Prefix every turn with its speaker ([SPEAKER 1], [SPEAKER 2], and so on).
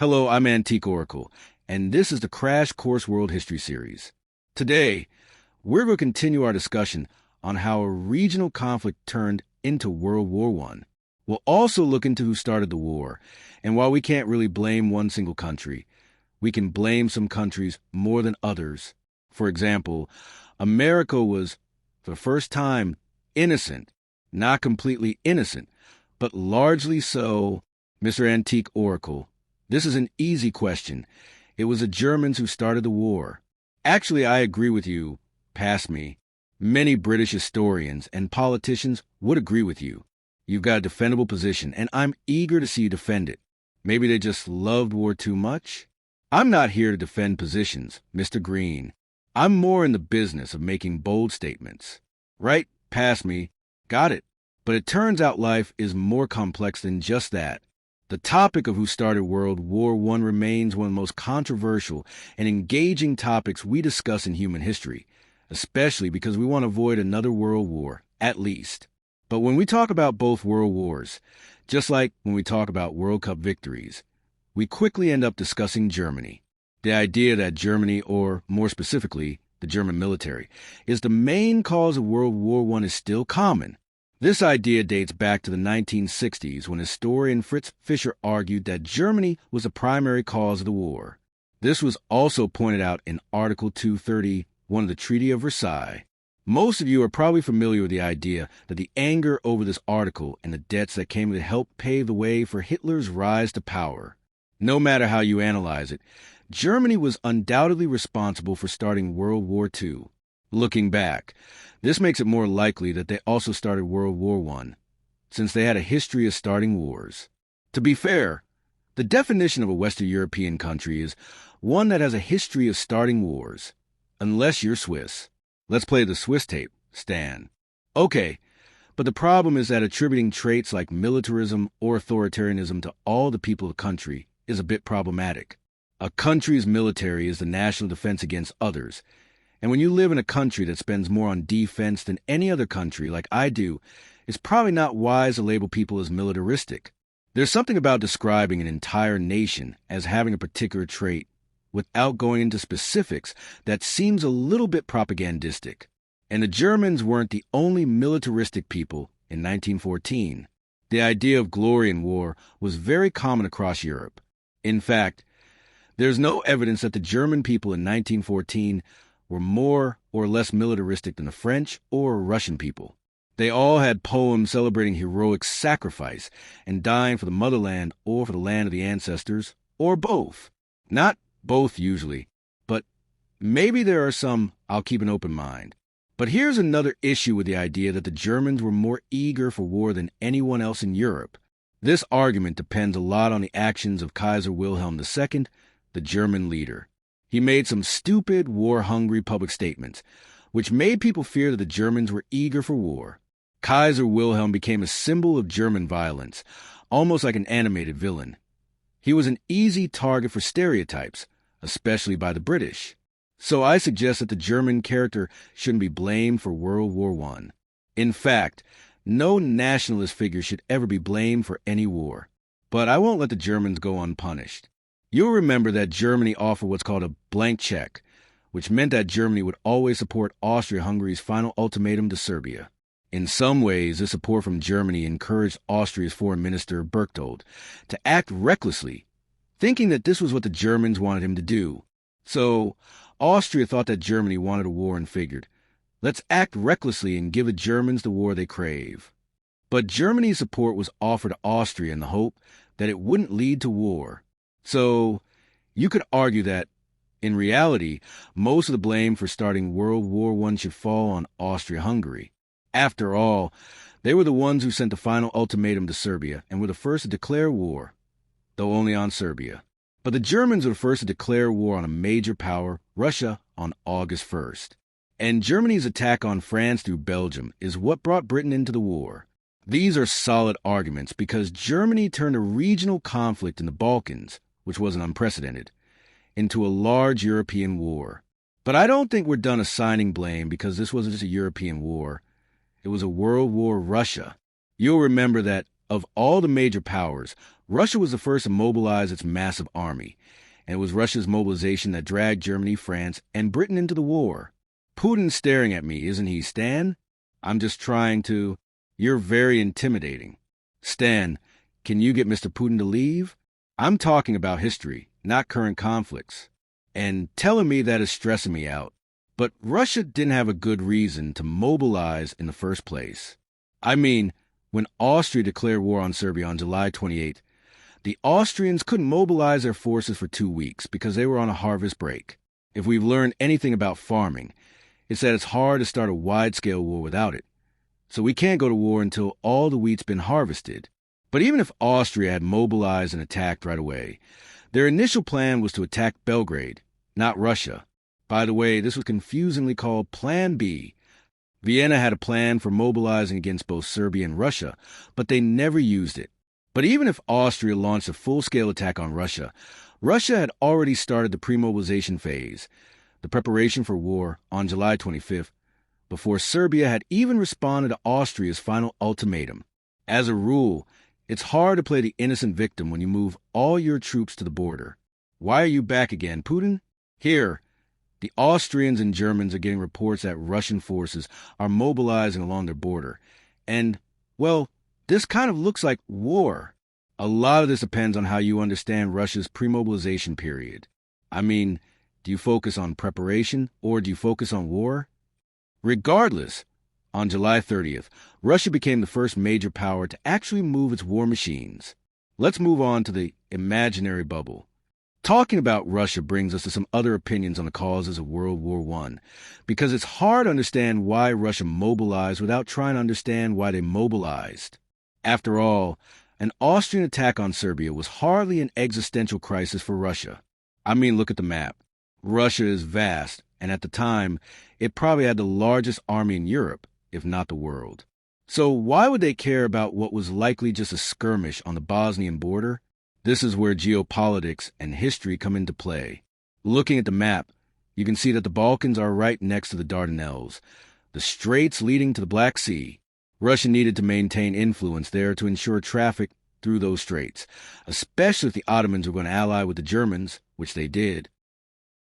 [SPEAKER 1] Hello, I'm Antique Oracle, and this is the Crash Course World History series. Today, we're going to continue our discussion on how a regional conflict turned into World War I. We'll also look into who started the war, and while we can't really blame one single country, we can blame some countries more than others. For example, America was, for the first time, innocent. Not completely innocent, but largely so. Mr. Antique Oracle, this is an easy question. It was the Germans who started the war. Actually, I agree with you. Pass me. Many British historians and politicians would agree with you. You've got a defendable position, and I'm eager to see you defend it. Maybe they just loved war too much? I'm not here to defend positions, Mr. Green. I'm more in the business of making bold statements. Right? Pass me. Got it. But it turns out life is more complex than just that. The topic of who started World War I remains one of the most controversial and engaging topics we discuss in human history, especially because we want to avoid another world war, at least. But when we talk about both world wars, just like when we talk about World Cup victories, we quickly end up discussing Germany. The idea that Germany, or more specifically, the German military, is the main cause of World War I is still common. This idea dates back to the 1960s when historian Fritz Fischer argued that Germany was the primary cause of the war. This was also pointed out in Article 231 of the Treaty of Versailles. Most of you are probably familiar with the idea that the anger over this article and the debts that came to help pave the way for Hitler's rise to power. No matter how you analyze it, Germany was undoubtedly responsible for starting World War II. Looking back, this makes it more likely that they also started World War I, since they had a history of starting wars. To be fair, the definition of a Western European country is one that has a history of starting wars, unless you're Swiss. Let's play the Swiss tape, Stan. Okay, but the problem is that attributing traits like militarism or authoritarianism to all the people of the country is a bit problematic. A country's military is the national defense against others, and when you live in a country that spends more on defense than any other country, like I do, it's probably not wise to label people as militaristic. There's something about describing an entire nation as having a particular trait without going into specifics that seems a little bit propagandistic. And the Germans weren't the only militaristic people in 1914. The idea of glory in war was very common across Europe. In fact, there's no evidence that the German people in 1914 were more or less militaristic than the French or Russian people. They all had poems celebrating heroic sacrifice and dying for the motherland or for the land of the ancestors, or both. Not both usually, but maybe there are some. I'll keep an open mind. But here's another issue with the idea that the Germans were more eager for war than anyone else in Europe. This argument depends a lot on the actions of Kaiser Wilhelm II, the German leader. He made some stupid, war-hungry public statements, which made people fear that the Germans were eager for war. Kaiser Wilhelm became a symbol of German violence, almost like an animated villain. He was an easy target for stereotypes, especially by the British. So I suggest that the German character shouldn't be blamed for World War I. In fact, no nationalist figure should ever be blamed for any war. But I won't let the Germans go unpunished. You'll remember that Germany offered what's called a blank check, which meant that Germany would always support Austria-Hungary's final ultimatum to Serbia. In some ways, this support from Germany encouraged Austria's foreign minister, Berchtold, to act recklessly, thinking that this was what the Germans wanted him to do. So, Austria thought that Germany wanted a war and figured, let's act recklessly and give the Germans the war they crave. But Germany's support was offered to Austria in the hope that it wouldn't lead to war. So, you could argue that, in reality, most of the blame for starting World War I should fall on Austria-Hungary. After all, they were the ones who sent the final ultimatum to Serbia and were the first to declare war, though only on Serbia. But the Germans were the first to declare war on a major power, Russia, on August 1st. And Germany's attack on France through Belgium is what brought Britain into the war. These are solid arguments because Germany turned a regional conflict in the Balkans, which wasn't unprecedented, into a large European war. But I don't think we're done assigning blame because this wasn't just a European war. It was a World War Russia. You'll remember that of all the major powers, Russia was the first to mobilize its massive army, and it was Russia's mobilization that dragged Germany, France, and Britain into the war. Putin's staring at me, isn't he, Stan? I'm just trying to... You're very intimidating. Stan, can you get Mr. Putin to leave? I'm talking about history, not current conflicts. And telling me that is stressing me out. But Russia didn't have a good reason to mobilize in the first place. I mean, when Austria declared war on Serbia on July 28th, the Austrians couldn't mobilize their forces for 2 weeks because they were on a harvest break. If we've learned anything about farming, it's that it's hard to start a wide-scale war without it. So we can't go to war until all the wheat's been harvested. But even if Austria had mobilized and attacked right away, their initial plan was to attack Belgrade, not Russia. By the way, this was confusingly called Plan B. Vienna had a plan for mobilizing against both Serbia and Russia, but they never used it. But even if Austria launched a full-scale attack on Russia, Russia had already started the pre-mobilization phase, the preparation for war, on July 25th, before Serbia had even responded to Austria's final ultimatum. As a rule, it's hard to play the innocent victim when you move all your troops to the border. Why are you back again, Putin? Here, the Austrians and Germans are getting reports that Russian forces are mobilizing along their border. And, well, this kind of looks like war. A lot of this depends on how you understand Russia's pre-mobilization period. I mean, do you focus on preparation or do you focus on war? Regardless, on July 30th, Russia became the first major power to actually move its war machines. Let's move on to the imaginary bubble. Talking about Russia brings us to some other opinions on the causes of World War I, because it's hard to understand why Russia mobilized without trying to understand why they mobilized. After all, an Austrian attack on Serbia was hardly an existential crisis for Russia. I mean, look at the map. Russia is vast, and at the time, it probably had the largest army in Europe, if not the world. So why would they care about what was likely just a skirmish on the Bosnian border? This is where geopolitics and history come into play. Looking at the map, you can see that the Balkans are right next to the Dardanelles, the straits leading to the Black Sea. Russia needed to maintain influence there to ensure traffic through those straits, especially if the Ottomans were going to ally with the Germans, which they did.